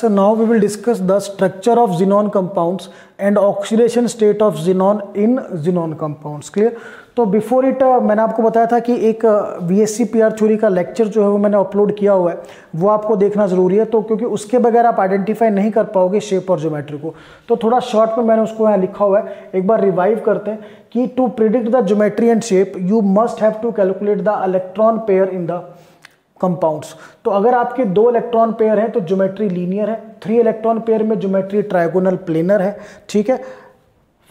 now we will discuss the structure of xenon compounds and oxidation state of xenon in xenon compounds. Clear? तो before it मैंने आपको बताया था कि एक VSC PR थ्योरी का लेक्चर जो है वो मैंने अपलोड किया हुआ है, वो आपको देखना ज़रूरी है। तो क्योंकि उसके बगैर आप आइडेंटिफाई नहीं कर पाओगे शेप और ज्योमेट्री को, तो थोड़ा शॉर्ट में मैंने उसको यहाँ लिखा हुआ है, एक बार रिवाइव करते हैं कि to predict the geometry and shape you must have to calculate the electron pair in the compounds. तो अगर आपके 2 इलेक्ट्रॉन पेयर हैं तो ज्योमेट्री लीनियर है, 3 इलेक्ट्रॉन पेयर में ज्योमेट्री ट्रायगोनल प्लेनर है, ठीक है,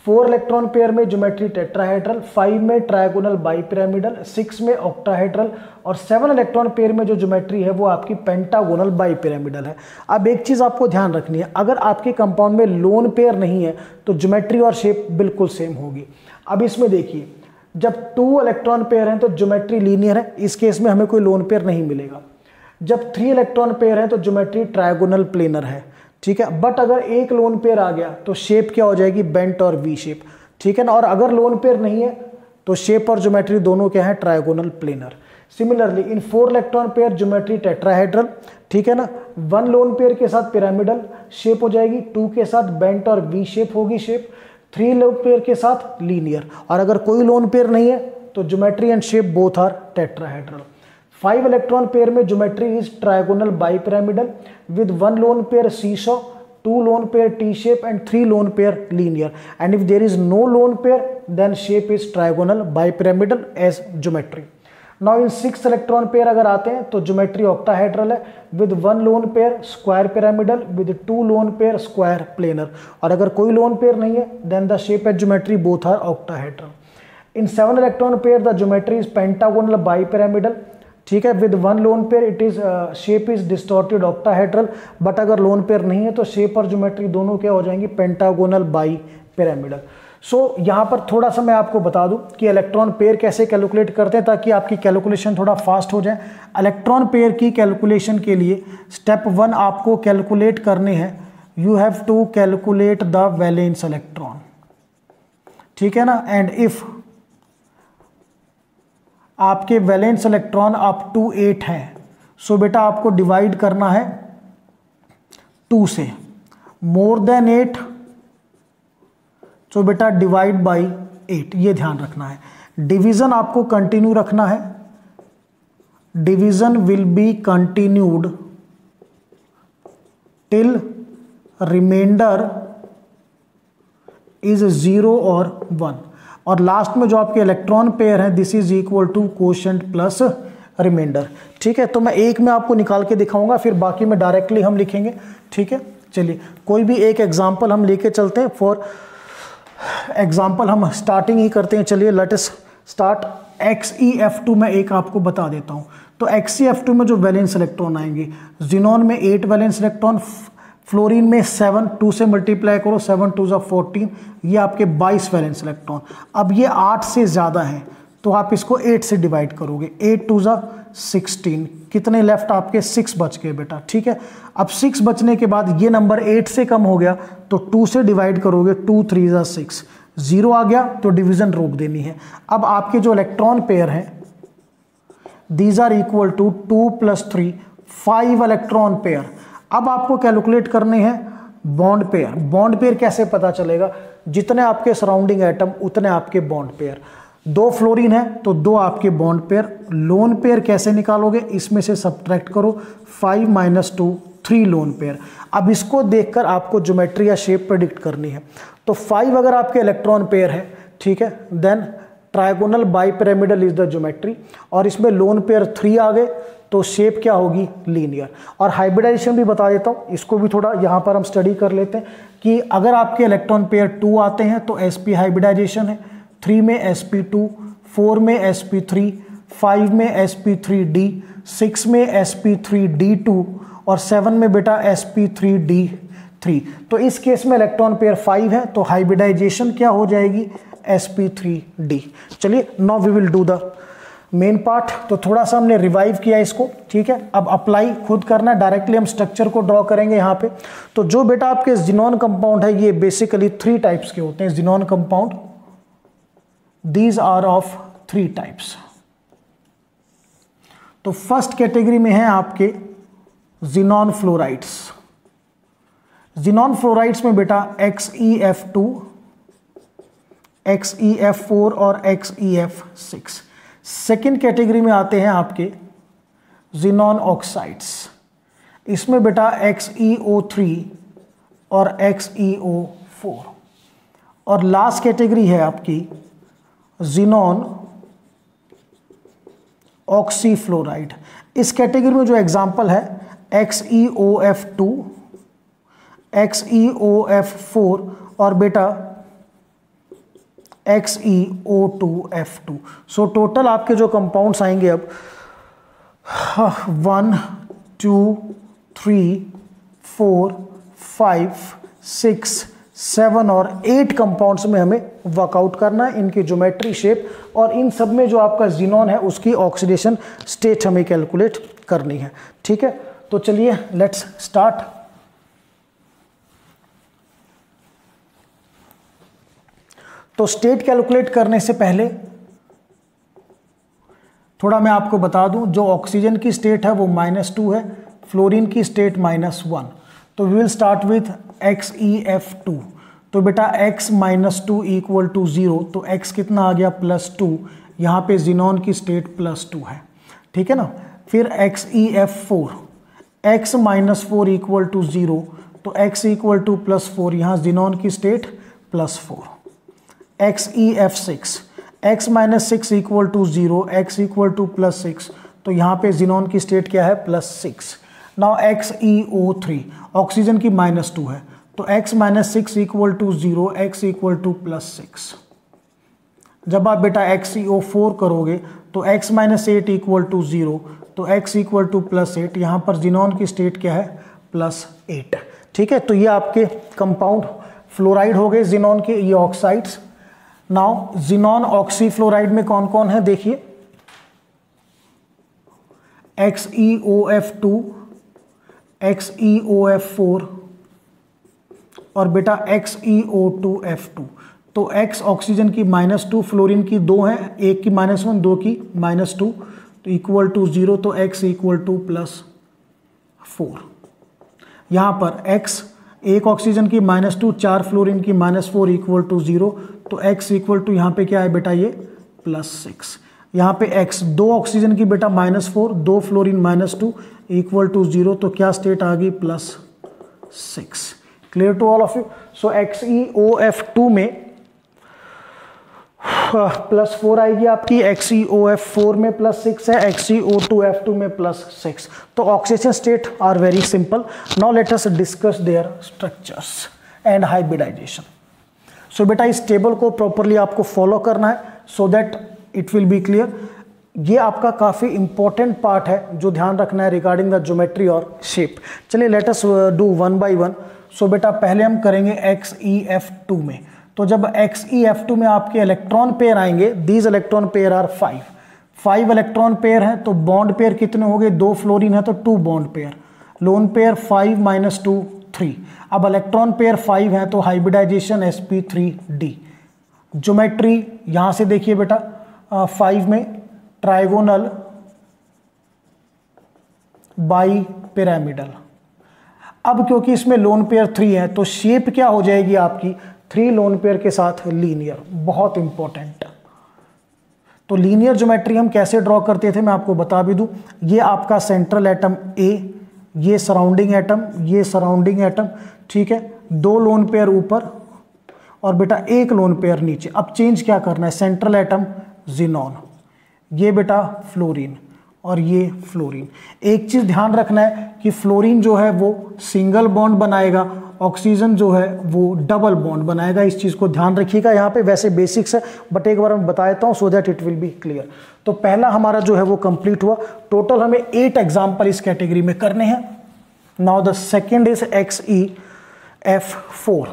4 इलेक्ट्रॉन पेयर में ज्योमेट्री टेट्राहेड्रल, 5 में ट्रायगोनल बाइपिरामिडल, 6 में ऑक्टाहेड्रल और 7 इलेक्ट्रॉन पेयर में जो ज्योमेट्री है वो आपकी पेंटागोनल बाइपिरामिडल है। अब एक चीज़ आपको ध्यान रखनी है, अगर आपके कंपाउंड में लोन पेयर नहीं है तो ज्योमेट्री और शेप बिल्कुल सेम होगी। अब इसमें देखिए, जब 2 इलेक्ट्रॉन पेयर हैं तो ज्योमेट्री लीनियर है, इस केस में हमें कोई लोन पेयर नहीं मिलेगा। जब 3 इलेक्ट्रॉन पेयर हैं तो ज्योमेट्री ट्रायगोनल प्लेनर है, ठीक है। बट अगर एक लोन पेयर आ गया तो शेप क्या हो जाएगी, बेंट और वी शेप, ठीक है ना। और अगर लोन पेयर नहीं है तो शेप और ज्योमेट्री दोनों क्या है, trigonal planar. Similarly in 4 electron pair geometry tetrahedral, ठीक है ना। 1 लोन पेयर के साथ पिरामिडल शेप हो जाएगी, 2 के साथ बेंट और वी शेप होगी शेप, 3 लोन पेयर के साथ लीनियर, और अगर कोई लोन पेयर नहीं है तो geometry and shape both are tetrahedral. 5 electron pair में geometry is trigonal bipyramidal with 1 lone pair seesaw, 2 lone pair T shape and 3 lone pair linear, and if there is no lone pair then shape is trigonal bipyramidal as geometry. Now in 6 electron pair अगर आते हैं तो geometry octahedral है with 1 lone pair square pyramidal with 2 lone pair square planar, और अगर कोई lone pair नहीं है then the shape and geometry both are octahedral. In 7 electron pair the geometry is pentagonal bipyramidal, ठीक है, with 1 lone pair it is shape is distorted octahedral, but अगर lone pair नहीं है तो शेप और geometry दोनों क्या हो जाएंगी, पेंटागोनल बाई पिरामिडल। सो यहाँ पर थोड़ा सा मैं आपको बता दूं कि इलेक्ट्रॉन पेयर कैसे कैलकुलेट करते हैं ताकि आपकी कैलकुलेशन थोड़ा फास्ट हो जाए। इलेक्ट्रॉन पेयर की कैलकुलेशन के लिए स्टेप 1 आपको कैलकुलेट करने हैं, you have to calculate the valence electron, ठीक है ना। एंड इफ आपके वैलेंस इलेक्ट्रॉन अप टू 8 है, सो बेटा आपको डिवाइड करना है 2 से, मोर देन 8 तो बेटा डिवाइड बाई 8, ये ध्यान रखना है। डिवीजन आपको कंटिन्यू रखना है, division will be continued till remainder is 0 और 1, और लास्ट में जो आपके इलेक्ट्रॉन पेयर है this is equal to quotient plus remainder, ठीक है। तो मैं एक में आपको निकाल के दिखाऊंगा, फिर बाकी में डायरेक्टली हम लिखेंगे, ठीक है। चलिए कोई भी एक एग्जांपल हम लेके चलते हैं। फॉर एग्जांपल हम स्टार्टिंग ही करते हैं, चलिए लेट अस स्टार्ट। XeF2 में एक आपको बता देता हूं। तो XeF2 में जो वैलेंस इलेक्ट्रॉन आएंगे, जिनॉन में 8 वैलेंस इलेक्ट्रॉन, फ्लोरीन में 7, 2 से मल्टीप्लाई करो, 7 2 14, ये आपके 22 वैलेंस इलेक्ट्रॉन। अब ये 8 से ज़्यादा है तो आप इसको 8 से डिवाइड करोगे, 8 2 16, कितने लेफ्ट आपके 6 बच गए बेटा, ठीक है। अब 6 बचने के बाद ये नंबर 8 से कम हो गया तो 2 से डिवाइड करोगे, 2 3 6, 0 आ गया तो डिवीजन रोक देनी है। अब आपके जो इलेक्ट्रॉन पेयर हैं these are equal to 2 + 3 5 electron pair. अब आपको कैलकुलेट करने हैं बॉन्ड पेयर। बॉन्ड पेयर कैसे पता चलेगा, जितने आपके सराउंडिंग एटम उतने आपके बॉन्ड पेयर। 2 फ्लोरीन है तो 2 आपके बॉन्ड पेयर। लोन पेयर कैसे निकालोगे, इसमें से सब्ट्रैक्ट करो, 5 - 2 3 लोन पेयर। अब इसको देखकर आपको ज्योमेट्री या शेप प्रेडिक्ट करनी है। तो 5 अगर आपके इलेक्ट्रॉन पेयर है, ठीक है, then trigonal bipyramidal is the geometry, और इसमें लोन पेयर 3 आ गए तो शेप क्या होगी, लीनियर। और हाइब्रिडाइजेशन भी बता देता हूँ, इसको भी थोड़ा यहाँ पर हम स्टडी कर लेते हैं कि अगर आपके इलेक्ट्रॉन पेयर 2 आते हैं तो sp हाइब्रिडाइजेशन है, 3 में sp2, 4 में sp3, 5 में sp3d, 6 में sp3d2 और 7 में बेटा sp3d3। तो इस केस में इलेक्ट्रॉन पेयर 5 है तो हाइब्रिडाइजेशन क्या हो जाएगी, sp3d। चलिए now we will do the main part. तो थोड़ा सा हमने रिवाइव किया इसको, ठीक है। अब अप्लाई खुद करना है, डायरेक्टली हम स्ट्रक्चर को ड्रॉ करेंगे यहाँ पे। तो जो बेटा आपके जिनॉन कंपाउंड है ये बेसिकली 3 टाइप्स के होते हैं xenon compound, these are of 3 types. तो फर्स्ट कैटेगरी में है आपके जिनॉन फ्लोराइड्स, जिनॉन फ्लोराइड्स में बेटा XeF2, XeF4 और XeF6। सेकेंड कैटेगरी में आते हैं आपके जिनॉन ऑक्साइड्स, इसमें बेटा XeO3 और XeO4। और लास्ट कैटेगरी है आपकी जिनॉन ऑक्सीफ्लोराइड। इस कैटेगरी में जो एग्जाम्पल है XeOF2, XeOF4 और बेटा XeO2F2। सो टोटल आपके जो कंपाउंड्स आएंगे अब 1 2 3 4 5 6 7 और 8 कंपाउंड्स में हमें वर्कआउट करना है, इनकी ज्योमेट्री, शेप, और इन सब में जो आपका जिनॉन है उसकी ऑक्सीडेशन स्टेट हमें कैलकुलेट करनी है। ठीक है, तो चलिए लेट्स स्टार्ट। तो स्टेट कैलकुलेट करने से पहले थोड़ा मैं आपको बता दूं, जो ऑक्सीजन की स्टेट है वो -2 है, फ्लोरीन की स्टेट -1। तो we will start with XeF2। तो बेटा x -2 इक्वल टू 0, तो x कितना आ गया +2, यहाँ पे जिनॉन की स्टेट +2 है। ठीक है ना। फिर XeF4, x -4 इक्वल टू 0, तो x इक्वल टू +4, यहाँ जिनॉन की state +4। XeF6, x -6 equal to 0, x equal to +6, तो यहाँ पे जिनॉन की स्टेट क्या है +6। नाउ XeO3, ऑक्सीजन की -2 है, तो x -6 equal to 0, x equal to +6। जब आप बेटा XeO4 करोगे तो x -8 इक्वल टू 0, तो x इक्वल टू +8, यहाँ पर जिनॉन की स्टेट क्या है +8। ठीक है, तो ये आपके कंपाउंड फ्लोराइड हो गए जिनॉन के, ये ऑक्साइड्स। नाउ जिनॉन ऑक्सीफ्लोराइड में कौन कौन है देखिए, XeOF2, XeOF4 और बेटा XeO2F2। तो x ऑक्सीजन की -2, फ्लोरीन की 2 है, एक की -1, 2 की -2, तो इक्वल टू 0, तो x इक्वल टू +4। यहाँ पर x, एक ऑक्सीजन की -2, 4 फ्लोरीन की -4 इक्वल टू 0, तो x इक्वल टू यहाँ पे क्या है बेटा ये +6। यहाँ पे x, 2 ऑक्सीजन की बेटा -4, 2 फ्लोरीन -2 इक्वल टू 0, तो क्या स्टेट आ गई +6। Clear to all of you. So XeOF2 में +4 आएगी आपकी, XeOF4 में +6 है, XeO2F2 में +6। तो oxygen state are very simple. Now let us discuss their structures and hybridization. So बेटा इस टेबल को प्रॉपरली आपको फॉलो करना है so that it will be clear. ये आपका काफ़ी इंपॉर्टेंट पार्ट है जो ध्यान रखना है रिगार्डिंग द ज्योमेट्री और शेप। चलिए let us do one by one. So बेटा पहले हम करेंगे XeF2 में। तो जब XeF2 में आपके इलेक्ट्रॉन पेयर आएंगे, these electron pair are 5 electron pair हैं, तो बॉन्ड पेयर कितने हो गए, 2 फ्लोरीन है तो 2 बॉन्ड पेयर, लोन पेयर 5 - 2 3। अब इलेक्ट्रॉन पेयर 5 है तो हाइब्रिडाइजेशन sp3d। ज्योमेट्री यहाँ से देखिए बेटा, 5 में ट्राइगोनल बाई पिरामिडल। अब क्योंकि इसमें लोन पेयर 3 है तो शेप क्या हो जाएगी आपकी 3 लोन पेयर के साथ लीनियर, बहुत इंपॉर्टेंट। तो लीनियर ज्योमेट्री हम कैसे ड्रॉ करते थे मैं आपको बता भी दूं। ये आपका सेंट्रल एटम A, ये सराउंडिंग एटम, ये सराउंडिंग एटम, ठीक है, 2 लोन पेयर ऊपर और बेटा 1 लोन पेयर नीचे। अब चेंज क्या करना है, सेंट्रल एटम जिनॉन, ये बेटा फ्लोरीन और ये फ्लोरीन। एक चीज़ ध्यान रखना है कि फ्लोरीन जो है वो सिंगल बॉन्ड बनाएगा, ऑक्सीजन जो है वो डबल बॉन्ड बनाएगा। इस चीज़ को ध्यान रखिएगा, यहाँ पे वैसे बेसिक्स है बट एक बार मैं बता देता हूँ सो that it will be clear. तो पहला हमारा जो है वो कंप्लीट हुआ। टोटल हमें 8 एग्जाम्पल इस कैटेगरी में करने हैं। Now the second is XeF4।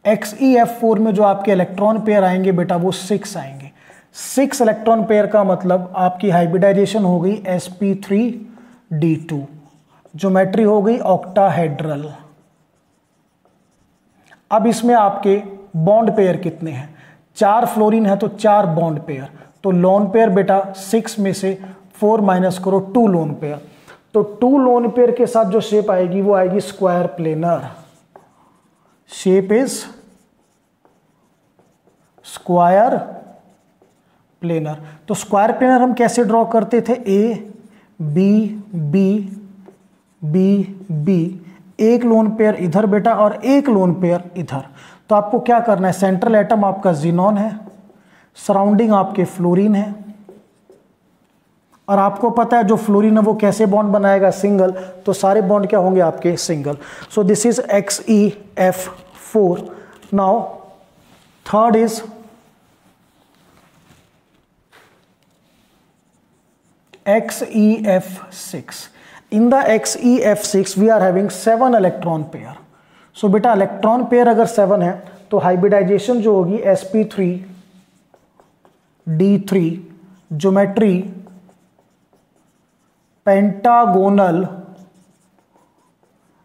XeF4 में जो आपके इलेक्ट्रॉन पेयर आएंगे बेटा वो 6 आएंगे। 6 इलेक्ट्रॉन पेयर का मतलब आपकी हाइब्रिडाइजेशन हो गई sp3d2, ज्योमेट्री हो गई ऑक्टाहेड्रल। अब इसमें आपके बॉन्ड पेयर कितने हैं, 4 फ्लोरीन है तो 4 बॉन्ड पेयर, तो लोन पेयर बेटा 6 में से 4 माइनस करो 2 लोन पेयर, तो 2 लोन पेयर के साथ जो शेप आएगी वो आएगी square planar. Shape is square planar. तो स्क्वायर प्लेनर हम कैसे ड्रॉ करते थे, A B B B B, एक लोन पेयर इधर बेटा और एक लोन पेयर इधर। तो आपको क्या करना है, सेंट्रल एटम आपका जिनॉन है, सराउंडिंग आपके फ्लोरीन है, और आपको पता है जो फ्लोरीन है वो कैसे बॉन्ड बनाएगा, सिंगल। तो सारे बॉन्ड क्या होंगे आपके, single. So this is XeF4। Now third is XeF6. In the XeF6 we are having 7 electron pair. So बेटा इलेक्ट्रॉन पेयर अगर 7 है तो हाइब्रिडाइजेशन जो होगी sp3d3, ज्योमेट्री पेंटागोनल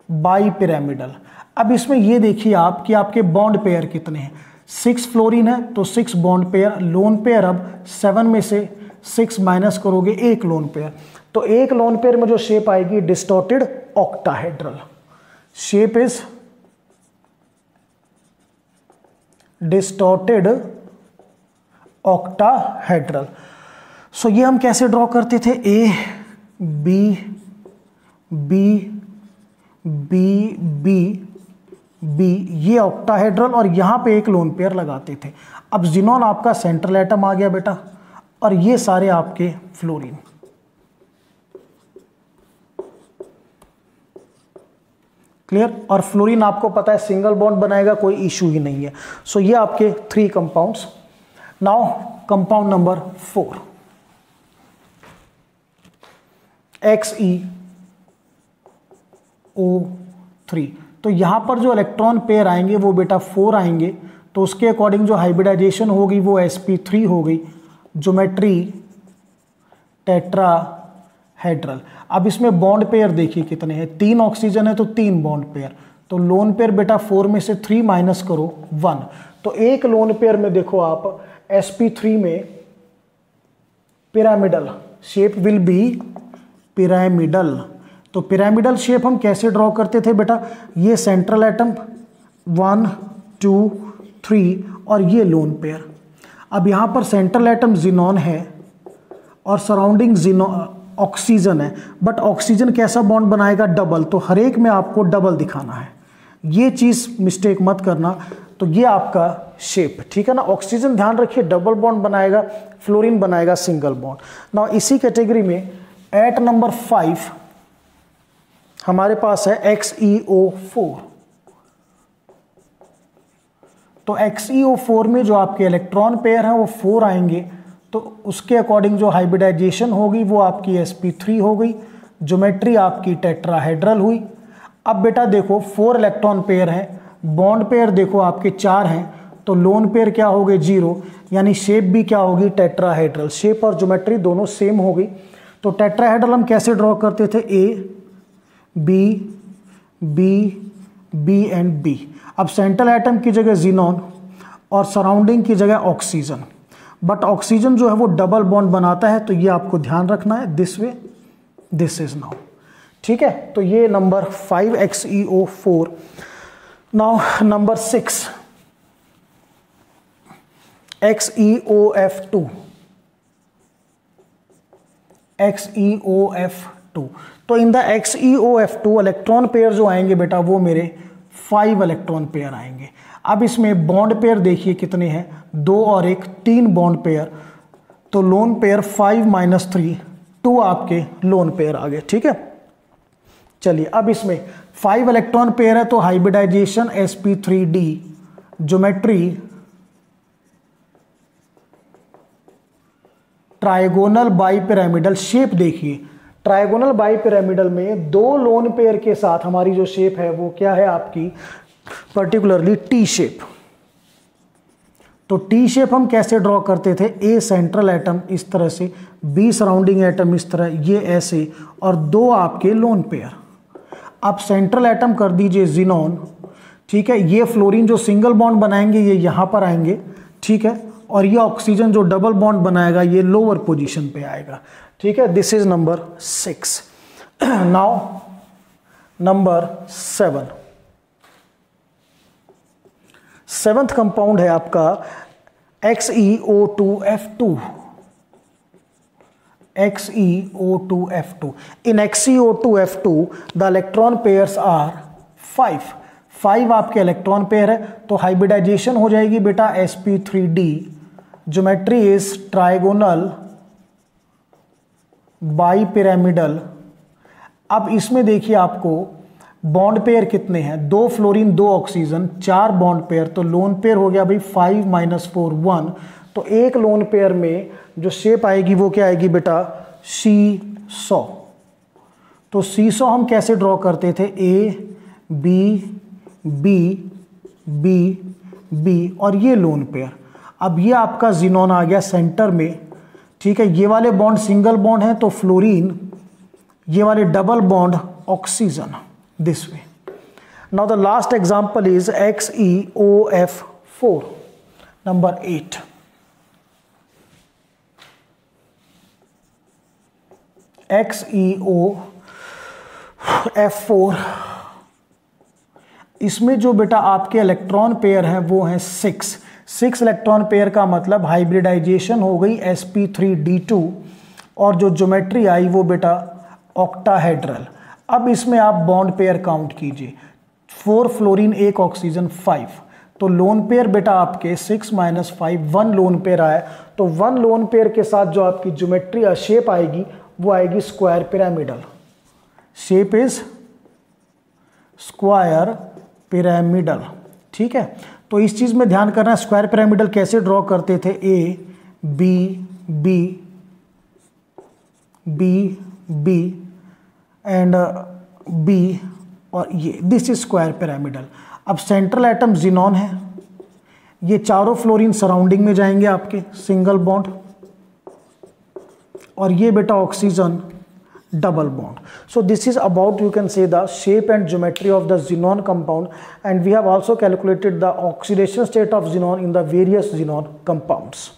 बाईपिरामिडल। अब इसमें ये देखिए आप कि आपके बॉन्ड पेयर कितने हैं, 6 फ्लोरीन है तो 6 बॉन्ड पेयर, लोन पेयर अब 7 में से 6 माइनस करोगे, एक लोन पेयर। तो एक लोन पेयर में जो शेप आएगी distorted octahedral. Shape is distorted octahedral. So ये हम कैसे ड्रॉ करते थे, A B B B B B, ये ऑक्टाहेड्रल, और यहां पे एक लोन पेयर लगाते थे। अब जिनॉन आपका सेंट्रल एटम आ गया बेटा, और ये सारे आपके फ्लोरीन। क्लियर। और फ्लोरीन आपको पता है सिंगल बॉन्ड बनाएगा, कोई इशू ही नहीं है। सो ये आपके 3 compounds. Now compound number 4 XeO3। तो यहां पर जो इलेक्ट्रॉन पेयर आएंगे वो बेटा 4 आएंगे, तो उसके अकॉर्डिंग जो हाइब्रिडाइजेशन होगी वो sp3 हो गई, ज्योमेट्री टेट्राहेड्रल। अब इसमें बॉन्ड पेयर देखिए कितने हैं, 3 ऑक्सीजन है तो 3 बॉन्ड पेयर। तो लोन पेयर बेटा 4 में से 3 माइनस करो 1, तो एक लोन पेयर में देखो आप sp3 में pyramidal, shape will be pyramidal. तो पिरामिडल शेप हम कैसे ड्रॉ करते थे बेटा, ये सेंट्रल एटम 1 2 3 और ये लोन पेयर। अब यहाँ पर सेंट्रल एटम जिनॉन है और सराउंडिंग ऑक्सीजन है, बट ऑक्सीजन कैसा बॉन्ड बनाएगा, डबल। तो हर एक में आपको डबल दिखाना है, ये चीज़ मिस्टेक मत करना। तो ये आपका शेप, ठीक है ना। ऑक्सीजन ध्यान रखिए डबल बॉन्ड बनाएगा, फ्लोरीन बनाएगा सिंगल बॉन्ड। नाउ इसी कैटेगरी में एट नंबर 5 हमारे पास है XeO4। तो XeO4 में जो आपके इलेक्ट्रॉन पेयर हैं वो 4 आएंगे, तो उसके अकॉर्डिंग जो हाइब्रिडाइजेशन होगी वो आपकी sp3 हो गई, ज्योमेट्री आपकी टेट्राहेड्रल हुई। अब बेटा देखो 4 इलेक्ट्रॉन पेयर हैं, बॉन्ड पेयर देखो आपके 4 हैं, तो लोन पेयर क्या हो गए 0, यानी शेप भी क्या होगी टेट्राहेड्रल। शेप और ज्योमेट्री दोनों सेम हो गई। तो टेट्राहेड्रल हम कैसे ड्रॉ करते थे, A B B B and B. अब सेंट्रल एटम की जगह जिनॉन और सराउंडिंग की जगह ऑक्सीजन, बट ऑक्सीजन जो है वो डबल बॉन्ड बनाता है, तो ये आपको ध्यान रखना है, this way this is now, ठीक है। तो ये number 5 XeO4। Now number 6 XeOF2। XeOF2। तो in the XeOF2 electron pair जो आएंगे बेटा वो मेरे 5 इलेक्ट्रॉन पेयर आएंगे। अब इसमें बॉन्ड पेयर देखिए कितने हैं, 2 और 1, 3 बॉन्ड पेयर। तो लोन पेयर 5 - 3 2 आपके लोन पेयर आ गए, ठीक है। चलिए अब इसमें 5 इलेक्ट्रॉन पेयर है तो hybridization sp3d, geometry trigonal bipyramidal. Shape देखिए ट्राइगोनल बाईपिरामिडल में 2 लोन पेयर के साथ हमारी जो शेप है वो क्या है आपकी, पर्टिकुलरली टी शेप। तो टी शेप हम कैसे ड्रॉ करते थे, ए सेंट्रल एटम इस तरह से, बी सराउंडिंग एटम इस तरह, ये ऐसे, और 2 आपके लोन पेयर। अब सेंट्रल एटम कर दीजिए जिनॉन, ठीक है। ये फ्लोरीन जो सिंगल बॉन्ड बनाएंगे ये यहाँ पर आएंगे, ठीक है। और ये ऑक्सीजन जो डबल बॉन्ड बनाएगा ये लोअर पोजीशन पे आएगा, ठीक है। This is number 6। Now number 7, seventh compound है आपका XeO2F2. XeO2F2. In XeO2F2 the electron pairs are 5. 5 आपके इलेक्ट्रॉन पेयर है, तो हाइब्रिडाइजेशन हो जाएगी बेटा sp3d. Geometry is trigonal bipyramidal. अब इसमें देखिए आपको बॉन्ड पेयर कितने हैं, 2 फ्लोरीन 2 ऑक्सीजन, 4 बॉन्ड पेयर, तो लोन पेयर हो गया भाई 5 - 4 1. तो एक लोन पेयर में जो शेप आएगी वो क्या आएगी बेटा, सीसॉ. तो सीसॉ हम कैसे ड्रॉ करते थे, A B B B B और ये लोन पेयर. अब ये आपका जिनॉन आ गया सेंटर में, ठीक है. ये वाले बॉन्ड सिंगल बॉन्ड है तो फ्लोरीन, ये वाले double bond oxygen, this way. Now the last example is XeOF4, number 8. XeOF4, इसमें जो बेटा आपके इलेक्ट्रॉन पेयर हैं वो हैं 6. 6 इलेक्ट्रॉन पेयर का मतलब हाइब्रिडाइजेशन हो गई sp3d2 और जो ज्योमेट्री आई वो बेटा ऑक्टाहेड्रल. अब इसमें आप बॉन्ड पेयर काउंट कीजिए, 4 फ्लोरीन 1 ऑक्सीजन 5, तो लोन पेयर बेटा आपके 6 - 5 1 लोन पेयर आया. तो 1 लोन पेयर के साथ जो आपकी ज्योमेट्री शेप आएगी वो आएगी square pyramidal. Shape is square pyramidal, ठीक है. तो इस चीज में ध्यान करना, स्क्वायर पिरामिडल कैसे ड्रॉ करते थे, A B B B B and B और ये, दिस इज स्क्वायर पिरामिडल. अब सेंट्रल एटम जिनॉन है, ये चारों फ्लोरीन सराउंडिंग में जाएंगे आपके सिंगल बॉन्ड, और ये बेटा oxygen double bond. So this is about, you can say, the shape and geometry of the xenon compound, and we have also calculated the oxidation state of xenon in the various xenon compounds.